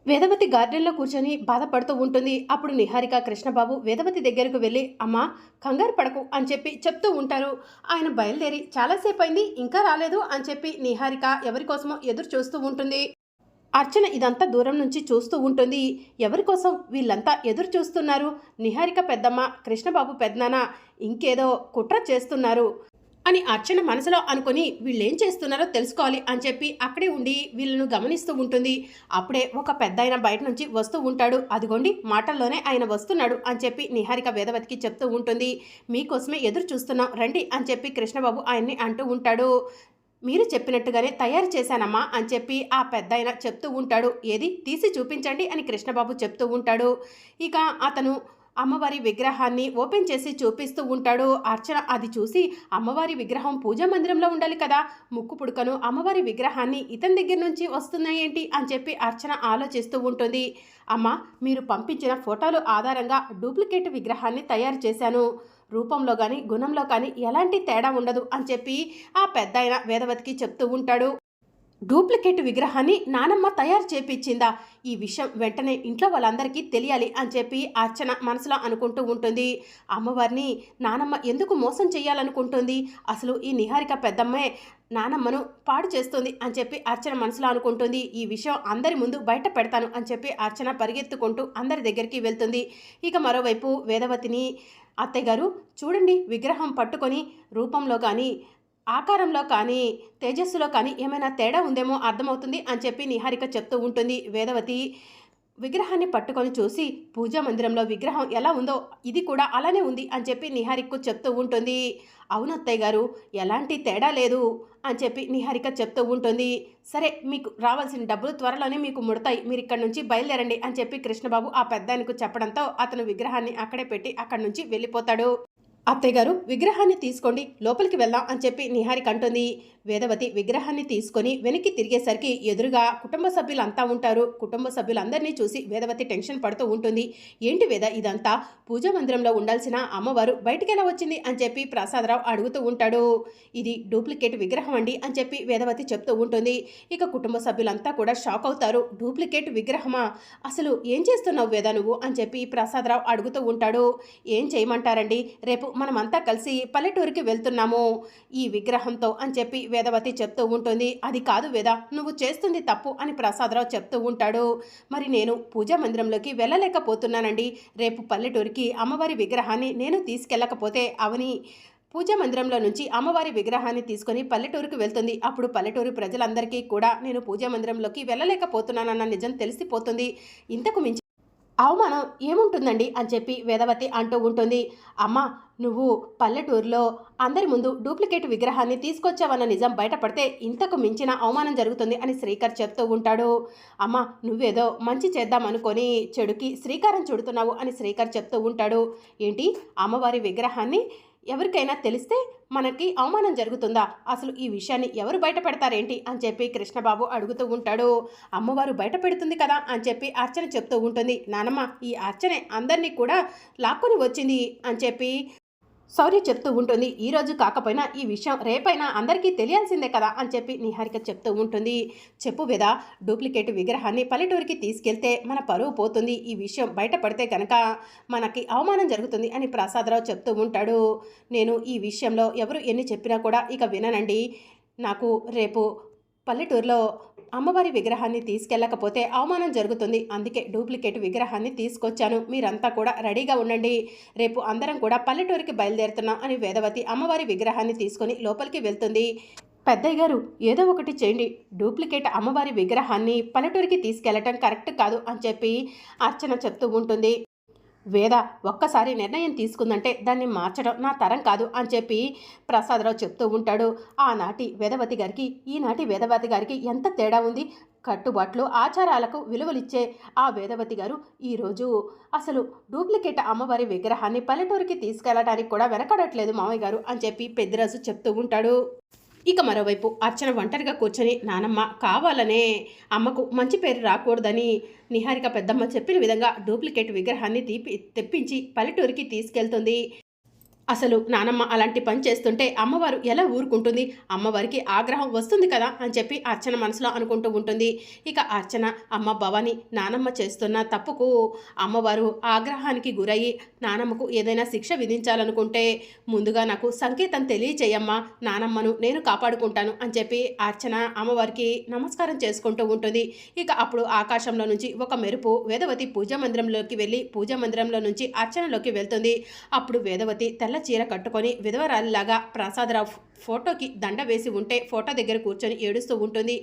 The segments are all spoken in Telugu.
వేదవతి గార్డెన్లో కూర్చొని బాధపడుతూ ఉంటుంది. అప్పుడు నిహారిక, కృష్ణబాబు వేదవతి దగ్గరకు వెళ్ళి అమ్మా కంగారు పడకు అని చెప్పి చెప్తూ ఉంటారు. ఆయన బయలుదేరి చాలాసేపు అయింది ఇంకా రాలేదు అని చెప్పి నిహారిక ఎవరి కోసమో ఎదురు చూస్తూ ఉంటుంది. అర్చన ఇదంతా దూరం నుంచి చూస్తూ ఉంటుంది. ఎవరి కోసం వీళ్ళంతా ఎదురు చూస్తున్నారు? నిహారిక పెద్దమ్మ, కృష్ణబాబు పెద్దనాన్న ఇంకేదో కుట్ర చేస్తున్నారు అని అర్చన మనసులో అనుకుని వీళ్ళేం చేస్తున్నారో తెలుసుకోవాలి అని చెప్పి అక్కడే ఉండి వీళ్ళను గమనిస్తూ ఉంటుంది. అప్పుడే ఒక పెద్దాయన బయట నుంచి వస్తూ ఉంటాడు. అదిగోండి మాటల్లోనే ఆయన వస్తున్నాడు అని చెప్పి నిహారిక వేదవతికి చెప్తూ ఉంటుంది. మీకోసమే ఎదురు చూస్తున్నాం రండి అని చెప్పి కృష్ణబాబు ఆయన్ని అంటూ ఉంటాడు. మీరు చెప్పినట్టుగానే తయారు చేశానమ్మా అని చెప్పి ఆ పెద్దాయన చెప్తూ ఉంటాడు. ఏది తీసి చూపించండి అని కృష్ణబాబు చెప్తూ ఉంటాడు. ఇక అతను అమ్మవారి విగ్రహాన్ని ఓపెన్ చేసి చూపిస్తూ ఉంటాడు. అర్చన అది చూసి అమ్మవారి విగ్రహం పూజా మందిరంలో ఉండాలి కదా, ముక్కు పుడకను అమ్మవారి విగ్రహాన్ని ఇతని దగ్గర నుంచి వస్తున్నాయేంటి అని చెప్పి అర్చన ఆలోచిస్తూ ఉంటుంది. అమ్మ, మీరు పంపించిన ఫోటోలు ఆధారంగా డూప్లికేట్ విగ్రహాన్ని తయారు చేశాను. రూపంలో కానీ గుణంలో కానీ ఎలాంటి తేడా ఉండదు అని చెప్పి ఆ పెద్దాయన వేదవతికి చెప్తూ ఉంటాడు. డూప్లికేట్ విగ్రహాన్ని నానమ్మ తయారు చేపించిందా? ఈ విషయం వెంటనే ఇంట్లో వాళ్ళందరికీ తెలియాలి అని చెప్పి అర్చన మనసులో అనుకుంటూ ఉంటుంది. అమ్మవారిని నానమ్మ ఎందుకు మోసం చేయాలనుకుంటుంది? అసలు ఈ నిహారిక పెద్దమ్మే నానమ్మను పాడు చేస్తుంది అని చెప్పి అర్చన మనసులో అనుకుంటుంది. ఈ విషయం అందరి ముందు బయట పెడతాను అని చెప్పి అర్చన పరిగెత్తుకుంటూ అందరి దగ్గరికి వెళ్తుంది. ఇక మరోవైపు వేదవతిని, అత్తయ్య గారు చూడండి, విగ్రహం పట్టుకొని రూపంలో కానీ ఆకారంలో కానీ తేజస్సులో కానీ ఏమైనా తేడా ఉందేమో అర్థమవుతుంది అని చెప్పి నిహారిక చెప్తూ ఉంటుంది. వేదవతి విగ్రహాన్ని పట్టుకొని చూసి పూజా మందిరంలో విగ్రహం ఎలా ఉందో ఇది కూడా అలానే ఉంది అని చెప్పి నిహారికకు చెప్తూ ఉంటుంది. అవును అత్తయ్య గారు, ఎలాంటి తేడా లేదు అని చెప్పి నిహారిక చెప్తూ ఉంటుంది. సరే, మీకు రావాల్సిన డబ్బులు త్వరలోనే మీకు ముడతాయి, మీరు ఇక్కడ నుంచి బయలుదేరండి అని చెప్పి కృష్ణబాబు ఆ పెద్దాయనకు చెప్పడంతో అతను విగ్రహాన్ని అక్కడే పెట్టి అక్కడి నుంచి వెళ్ళిపోతాడు. అత్తయ్య గారు, విగ్రహాన్ని తీసుకోండి, లోపలికి వెళ్దాం అని చెప్పి నిహారిక అంటుంది. వేదవతి విగ్రహాన్ని తీసుకొని వెనక్కి తిరిగేసరికి ఎదురుగా కుటుంబ సభ్యులంతా ఉంటారు. కుటుంబ సభ్యులందరినీ చూసి వేదవతి టెన్షన్ పడుతూ ఉంటుంది. ఏంటి వేద ఇదంతా? పూజా మందిరంలో ఉండాల్సిన అమ్మవారు బయటికి ఎలా వచ్చింది అని చెప్పి ప్రసాదరావు అడుగుతూ ఉంటాడు. ఇది డూప్లికేట్ విగ్రహం అండి అని చెప్పి వేదవతి చెప్తూ ఉంటుంది. ఇక కుటుంబ సభ్యులంతా కూడా షాక్ అవుతారు. డూప్లికేట్ విగ్రహమా? అసలు ఏం చేస్తున్నావు వేద నువ్వు అని చెప్పి ప్రసాదరావు అడుగుతూ ఉంటాడు. ఏం చేయమంటారండి, రేపు మనమంతా కలిసి పల్లెటూరికి వెళ్తున్నాము ఈ విగ్రహంతో అని చెప్పి వేదవతి చెప్తూ ఉంటుంది. అది కాదు వేద, నువ్వు చేస్తుంది తప్పు అని ప్రసాదరావు చెప్తూ ఉంటాడు. మరి నేను పూజా మందిరంలోకి వెళ్ళలేకపోతున్నానండి. రేపు పల్లెటూరికి అమ్మవారి విగ్రహాన్ని నేను తీసుకెళ్ళకపోతే అవని పూజా మందిరంలో నుంచి అమ్మవారి విగ్రహాన్ని తీసుకొని పల్లెటూరుకు వెళ్తుంది. అప్పుడు పల్లెటూరు ప్రజలందరికీ కూడా నేను పూజా మందిరంలోకి వెళ్ళలేకపోతున్నానన్న నిజం తెలిసిపోతుంది. ఇంతకు మించి అవమానం ఏముంటుందండి అని చెప్పి వేదవతి అంటూ ఉంటుంది. అమ్మ, నువ్వు పల్లెటూరులో అందరి ముందు డూప్లికేట్ విగ్రహాన్ని తీసుకొచ్చావన్న నిజం బయటపడితే ఇంతకు మించిన అవమానం జరుగుతుంది అని శ్రీకర్ చెప్తూ ఉంటాడు. అమ్మ, నువ్వేదో మంచి చేద్దామనుకొని చెడుకి శ్రీకారం చుడుతున్నావు అని శ్రీకర్ చెప్తూ ఉంటాడు. ఏంటి, అమ్మవారి విగ్రహాన్ని ఎవరికైనా తెలిస్తే మనకి అవమానం జరుగుతుందా? అసలు ఈ విషయాన్ని ఎవరు బయట పెడతారేంటి అని చెప్పి కృష్ణబాబు అడుగుతూ ఉంటాడు. అమ్మవారు బయట పెడుతుంది కదా అని చెప్పి అర్చన చెప్తూ ఉంటుంది. నానమ్మ, ఈ అర్చనే అందరినీ కూడా లాక్కొని వచ్చింది అని చెప్పి శౌర్య చెప్తూ ఉంటుంది. ఈరోజు కాకపోయినా ఈ విషయం రేపైనా అందరికీ తెలియాల్సిందే కదా అని చెప్పి నిహారిక చెప్తూ ఉంటుంది. చెప్పు వేద, డూప్లికేట్ విగ్రహాన్ని పల్లెటూరికి తీసుకెళ్తే మన పరువు పోతుంది, ఈ విషయం బయటపడితే కనుక మనకి అవమానం జరుగుతుంది అని ప్రసాదరావు చెప్తూ ఉంటాడు. నేను ఈ విషయంలో ఎవరు ఎన్ని చెప్పినా కూడా ఇక విననండి. నాకు రేపు పల్లెటూరులో అమ్మవారి విగ్రహాన్ని తీసుకెళ్ళకపోతే అవమానం జరుగుతుంది, అందుకే డూప్లికేట్ విగ్రహాన్ని తీసుకొచ్చాను, మీరంతా కూడా రెడీగా ఉండండి, రేపు అందరం కూడా పల్లెటూరికి బయలుదేరుతున్నాం అని వేదవతి అమ్మవారి విగ్రహాన్ని తీసుకొని లోపలికి వెళ్తుంది. పెద్దయ్య గారు, ఏదో ఒకటి చేయండి, డూప్లికేట్ అమ్మవారి విగ్రహాన్ని పల్లెటూరికి తీసుకెళ్లటం కరెక్ట్ కాదు అని చెప్పి అర్చన చెప్తూ ఉంటుంది. వేద ఒక్కసారి నిర్ణయం తీసుకుందంటే దాన్ని మార్చడం నా తరం కాదు అని చెప్పి ప్రసాదరావు చెప్తూ ఉంటాడు. ఆనాటి వేదవతి గారికి ఈనాటి వేదవతి గారికి ఎంత తేడా ఉంది. కట్టుబాట్లు ఆచారాలకు విలువలిచ్చే ఆ వేదవతి గారు ఈరోజు అసలు డూప్లికేట్ అమ్మవారి విగ్రహాన్ని పల్లెటూరికి తీసుకెళ్లడానికి కూడా వెనకడట్లేదు మామయ్య గారు అని చెప్పి పెద్దిరాజు చెప్తూ ఉంటాడు. ఇక మరోవైపు అర్చన ఒంటరిగా కూర్చొని నానమ్మ కావాలనే అమ్మకు మంచి పేరు రాకూడదని నిహారిక పెద్దమ్మ చెప్పిన విధంగా డూప్లికేట్ విగ్రహాన్ని తెప్పించి పల్లెటూరికి తీసుకెళ్తుంది. అసలు నానమ్మ అలాంటి పని చేస్తుంటే అమ్మవారు ఎలా ఊరుకుంటుంది? అమ్మవారికి ఆగ్రహం వస్తుంది కదా అని చెప్పి అర్చన మనసులో అనుకుంటూ ఉంటుంది. ఇక అర్చన అమ్మ భవాని నానమ్మ చేస్తున్న తప్పుకు అమ్మవారు ఆగ్రహానికి గురయ్యి నానమ్మకు ఏదైనా శిక్ష విధించాలనుకుంటే ముందుగా నాకు సంకేతం తెలియచేయమ్మా, నానమ్మను నేను కాపాడుకుంటాను అని చెప్పి అర్చన అమ్మవారికి నమస్కారం చేసుకుంటూ ఉంటుంది. ఇక అప్పుడు ఆకాశంలో నుంచి ఒక మెరుపు వేదవతి పూజా మందిరంలోకి వెళ్ళి పూజా మందిరంలో నుంచి అర్చనలోకి వెళ్తుంది. అప్పుడు వేదవతి తెల్ల చీర కట్టుకొని విధవరాలిలాగా ప్రసాదరావు ఫోటోకి దండ వేసి ఉంటే ఫోటో దగ్గర కూర్చొని ఏడుస్తూ ఉంటుంది.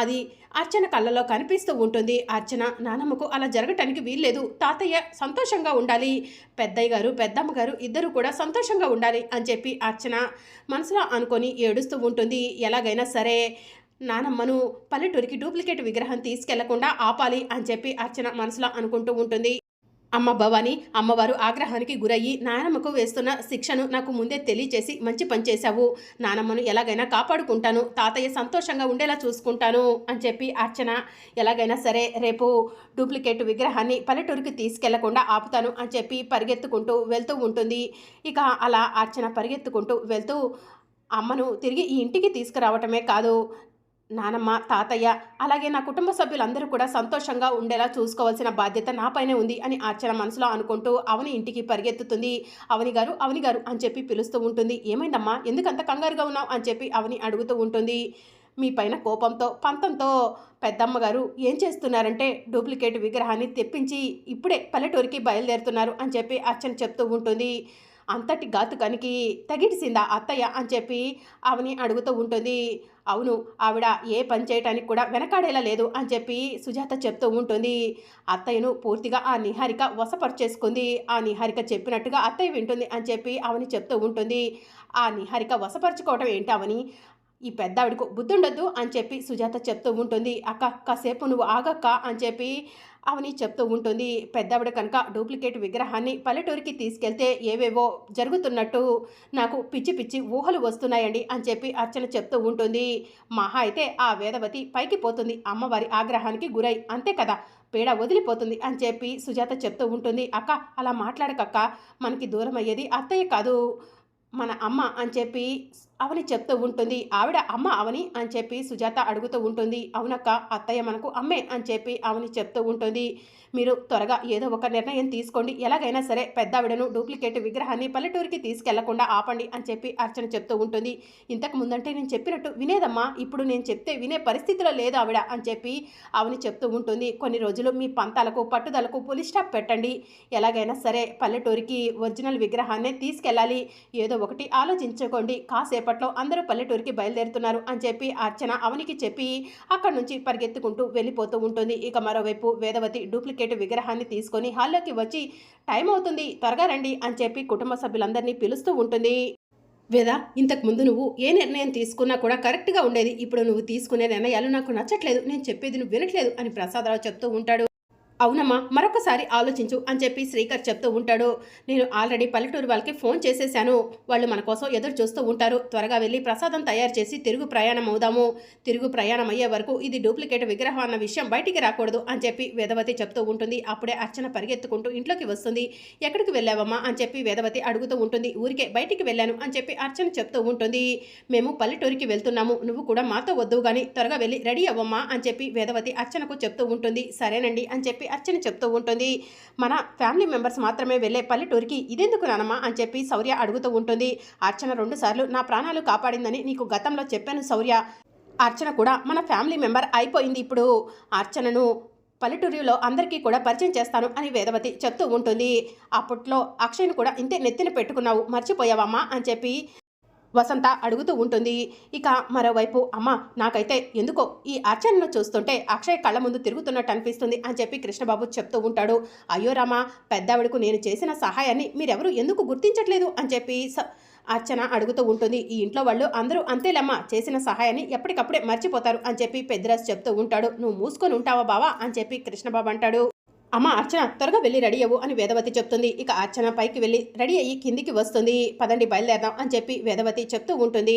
అది అర్చన కళ్ళలో కనిపిస్తూ ఉంటుంది. అర్చన నానమ్మకు అలా జరగటానికి వీల్లేదు, తాతయ్య సంతోషంగా ఉండాలి, పెద్దయ్య గారు పెద్దమ్మ గారు ఇద్దరు కూడా సంతోషంగా ఉండాలి అని చెప్పి అర్చన మనసులో అనుకొని ఏడుస్తూ ఉంటుంది. ఎలాగైనా సరే నానమ్మను పల్లెటూరికి డూప్లికేట్ విగ్రహం తీసుకెళ్లకుండా ఆపాలి అని చెప్పి అర్చన మనసులో అనుకుంటూ ఉంటుంది. అమ్మ భవాని అమ్మవారు ఆగ్రహానికి గురయ్యి నానమ్మకు వేస్తున్న శిక్షను నాకు ముందే తెలియచేసి మంచి పని చేశావు, నానమ్మను ఎలాగైనా కాపాడుకుంటాను, తాతయ్య సంతోషంగా ఉండేలా చూసుకుంటాను అని చెప్పి అర్చన ఎలాగైనా సరే రేపు డూప్లికేట్ విగ్రహాన్ని పల్లెటూరికి తీసుకెళ్లకుండా ఆపుతాను అని చెప్పి పరిగెత్తుకుంటూ వెళ్తూ ఉంటుంది. ఇక అలా అర్చన పరిగెత్తుకుంటూ వెళ్తూ అమ్మను తిరిగి ఈ ఇంటికి తీసుకురావటమే కాదు, నానమ్మ తాతయ్య అలాగే నా కుటుంబ సభ్యులందరూ కూడా సంతోషంగా ఉండేలా చూసుకోవాల్సిన బాధ్యత నాపైనే ఉంది అని అర్చన మనసులో అనుకుంటూ అవని ఇంటికి పరిగెత్తుతుంది. అవని గారు అని చెప్పి పిలుస్తూ ఉంటుంది. ఏమైందమ్మా, ఎందుకంత కంగారుగా ఉన్నావు అని చెప్పి అవని అడుగుతూ ఉంటుంది. మీ పైన కోపంతో పంతంతో పెద్దమ్మ గారు ఏం చేస్తున్నారంటే డూప్లికేట్ విగ్రహాన్ని తెప్పించి ఇప్పుడే పల్లెటూరికి బయలుదేరుతున్నారు అని చెప్పి అర్చన చెప్తూ ఉంటుంది. అంతటి ఘాతుకానికి తగిడిసిందా అత్తయ్య అని చెప్పి అవని అడుగుతూ ఉంటుంది. అవును, ఆవిడ ఏ పని చేయటానికి కూడా వెనకాడేలా లేదు అని చెప్పి సుజాత చెప్తూ ఉంటుంది. అత్తయ్యను పూర్తిగా ఆ నిహారిక వశపరిచేసుకుంది, ఆ నిహారిక చెప్పినట్టుగా అత్తయ్య వింటుంది అని చెప్పి అవని చెప్తూ ఉంటుంది. ఆ నిహారిక వశపరుచుకోవటం ఏంటి అవని, ఈ పెద్దావిడకు బుద్ధుండొద్దు అని చెప్పి సుజాత చెప్తూ ఉంటుంది. అక్క కాసేపు నువ్వు ఆగక్క అని చెప్పి అవని చెప్తూ ఉంటుంది. పెద్దావిడ కనుక డూప్లికేట్ విగ్రహాన్ని పల్లెటూరికి తీసుకెళ్తే ఏవేవో జరుగుతున్నట్టు నాకు పిచ్చి పిచ్చి ఊహలు వస్తున్నాయండి అని చెప్పి అర్చన చెప్తూ ఉంటుంది. మహా అయితే ఆ వేదవతి పైకి పోతుంది, అమ్మవారి ఆగ్రహానికి గురై, అంతే కదా, పీడ వదిలిపోతుంది అని చెప్పి సుజాత చెప్తూ ఉంటుంది. అక్క అలా మాట్లాడకక్క, మనకి దూరం అయ్యేది అత్తయ్య కాదు మన అమ్మ అని చెప్పి అవని చెప్తూ ఉంటుంది. ఆవిడ అమ్మ అవని అని చెప్పి సుజాత అడుగుతూ ఉంటుంది. అవునక్క, అత్తయ్య మనకు అమ్మే అని చెప్పి అవని చెప్తూ ఉంటుంది. మీరు త్వరగా ఏదో ఒక నిర్ణయం తీసుకోండి, ఎలాగైనా సరే పెద్దావిడను డూప్లికేట్ విగ్రహాన్ని పల్లెటూరికి తీసుకెళ్లకుండా ఆపండి అని చెప్పి అర్చన చెప్తూ ఉంటుంది. ఇంతకు ముందంటే నేను చెప్పినట్టు వినేదమ్మా, ఇప్పుడు నేను చెప్తే వినే పరిస్థితిలో లేదు ఆవిడ అని చెప్పి అవని చెప్తూ ఉంటుంది. కొన్ని రోజులు మీ పంతాలకు పట్టుదలకు పులి స్టాప్ పెట్టండి, ఎలాగైనా సరే పల్లెటూరికి ఒరిజినల్ విగ్రహాన్ని తీసుకెళ్ళాలి, ఏదో ఒకటి ఆలోచించుకోండి, కాసేపట్లో అందరూ పల్లెటూరికి బయలుదేరుతున్నారు అని చెప్పి అర్చన అవనికి చెప్పి అక్కడి నుంచి పరిగెత్తుకుంటూ వెళ్ళిపోతూ ఉంటుంది. ఇక మరోవైపు వేదవతి డూప్లికేట్ విగ్రహాన్ని తీసుకొని హాల్లోకి వచ్చి టైం అవుతుంది త్వరగా రండి అని చెప్పి కుటుంబ సభ్యులందరినీ పిలుస్తూ ఉంటుంది. వేద, ఇంతకు ముందు నువ్వు ఏ నిర్ణయం తీసుకున్నా కూడా కరెక్ట్గా ఉండేది, ఇప్పుడు నువ్వు తీసుకునే నిర్ణయాలు నాకు నచ్చట్లేదు, నేను చెప్పేది నువ్వు వినట్లేదు అని ప్రసాదరావు చెప్తూ ఉంటాడు. అవునమ్మా, మరొకసారి ఆలోచించు అని చెప్పి శ్రీకర్ చెప్తూ ఉంటాడు. నేను ఆల్రెడీ పల్లెటూరు వాళ్ళకి ఫోన్ చేసేసాను, వాళ్ళు మన కోసం ఎదురు చూస్తూ ఉంటారు, త్వరగా వెళ్ళి ప్రసాదం తయారు చేసి తిరుగు ప్రయాణం అవుదాము, తిరుగు ప్రయాణం అయ్యే వరకు ఇది డూప్లికేట్ విగ్రహం అన్న విషయం బయటికి రాకూడదు అని చెప్పి వేదవతి చెప్తూ ఉంటుంది. అప్పుడే అర్చన పరిగెత్తుకుంటూ ఇంట్లోకి వస్తుంది. ఎక్కడికి వెళ్ళావమ్మా అని చెప్పి వేదవతి అడుగుతూ ఉంటుంది. ఊరికే బయటికి వెళ్ళాను అని చెప్పి అర్చన చెప్తూ ఉంటుంది. మేము పల్లెటూరికి వెళ్తున్నాము, నువ్వు కూడా మాతో వద్దు కానీ త్వరగా వెళ్ళి రెడీ అవ్వమ్మా అని చెప్పి వేదవతి అర్చనకు చెప్తూ ఉంటుంది. సరేనండి అని చెప్పి అర్చన చెప్తూ ఉంటుంది. మన ఫ్యామిలీ మెంబర్స్ మాత్రమే వెళ్ళే పల్లెటూరికి ఇదెందుకు నానమ్మా అని చెప్పి శౌర్య అడుగుతూ ఉంటుంది. అర్చన 2 సార్లు నా ప్రాణాలు కాపాడిందని నీకు గతంలో చెప్పాను శౌర్య, అర్చన కూడా మన ఫ్యామిలీ మెంబర్ అయిపోయింది, ఇప్పుడు అర్చనను పల్లెటూరులో అందరికీ కూడా పరిచయం చేస్తాను అని వేదవతి చెప్తూ ఉంటుంది. అప్పట్లో అక్షయ్ను కూడా ఇంతే నెత్తిన పెట్టుకున్నావు, మర్చిపోయావమ్మా అని చెప్పి వసంత అడుగుతూ ఉంటుంది. ఇక మరోవైపు అమ్మ, నాకైతే ఎందుకో ఈ అర్చనను చూస్తుంటే అక్షయ్ కళ్ళ ముందు తిరుగుతున్నట్టు అనిపిస్తుంది అని చెప్పి కృష్ణబాబు చెప్తూ ఉంటాడు. అయ్యో రామా, పెద్దావిడకు నేను చేసిన సహాయాన్ని మీరెవరు ఎందుకు గుర్తించట్లేదు అని చెప్పి అర్చన అడుగుతూ ఉంటుంది. ఈ ఇంట్లో వాళ్ళు అందరూ అంతేలమ్మా, చేసిన సహాయాన్ని ఎప్పటికప్పుడే మర్చిపోతారు అని చెప్పి పెద్దరాజు చెప్తూ ఉంటాడు. నువ్వు మూసుకొని ఉంటావా బావా అని చెప్పి కృష్ణబాబు అంటాడు. అమ్మ అర్చన త్వరగా వెళ్ళి రెడీ అవ్వు అని వేదవతి చెప్తుంది. ఇక అర్చన పైకి వెళ్ళి రెడీ అయ్యి కిందికి వస్తుంది. పదండి బయలుదేరదాం అని చెప్పి వేదవతి చెప్తూ ఉంటుంది.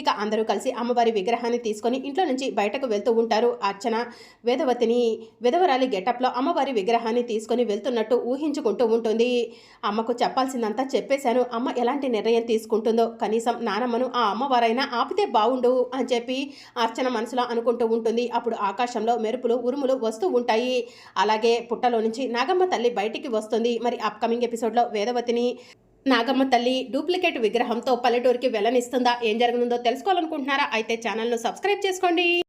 ఇక అందరూ కలిసి అమ్మవారి విగ్రహాన్ని తీసుకొని ఇంట్లో నుంచి బయటకు వెళ్తూ ఉంటారు. అర్చన వేదవతిని విధవరాలి గెటప్లో అమ్మవారి విగ్రహాన్ని తీసుకొని వెళ్తున్నట్టు ఊహించుకుంటూ ఉంటుంది. అమ్మకు చెప్పాల్సిందంతా చెప్పేశాను. అమ్మ ఎలాంటి నిర్ణయం తీసుకుంటుందో కనీసం నానమ్మను ఆ అమ్మవారైనా ఆపితే బావుండు అని చెప్పి అర్చన మనసులో అనుకుంటూ ఉంటుంది. అప్పుడు ఆకాశంలో మెరుపులు ఉరుములు వస్తూ ఉంటాయి. అలాగే పుట్టలో నుంచి నాగమ్మ తల్లి బయటికి వస్తుంది. మరి అప్కమింగ్ ఎపిసోడ్లో వేదవతిని నాగమ్మ తల్లి డూప్లికేట్ విగ్రహంతో పల్లెటూరికి వెళ్ళనిస్తుందా? ఏం జరగనుందో తెలుసుకోవాలనుకుంటున్నారా? అయితే ఛానల్ను సబ్స్క్రైబ్ చేసుకోండి.